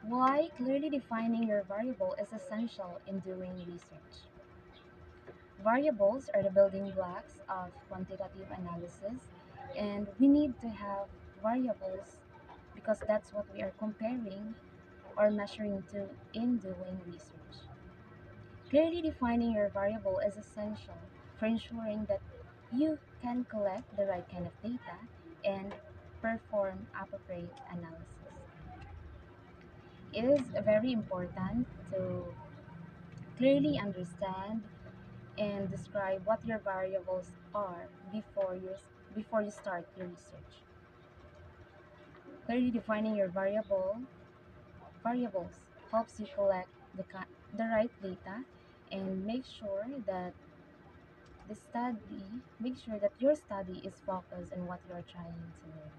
Why clearly defining your variable is essential in doing research. Variables are the building blocks of quantitative analysis, and we need to have variables because that's what we are comparing or measuring to in doing research. Clearly defining your variable is essential for ensuring that you can collect the right kind of data and perform appropriate analysis. It is very important to clearly understand and describe what your variables are before you start your research. Clearly defining your variables helps you collect the right data and make sure that your study is focused on what you're trying to learn.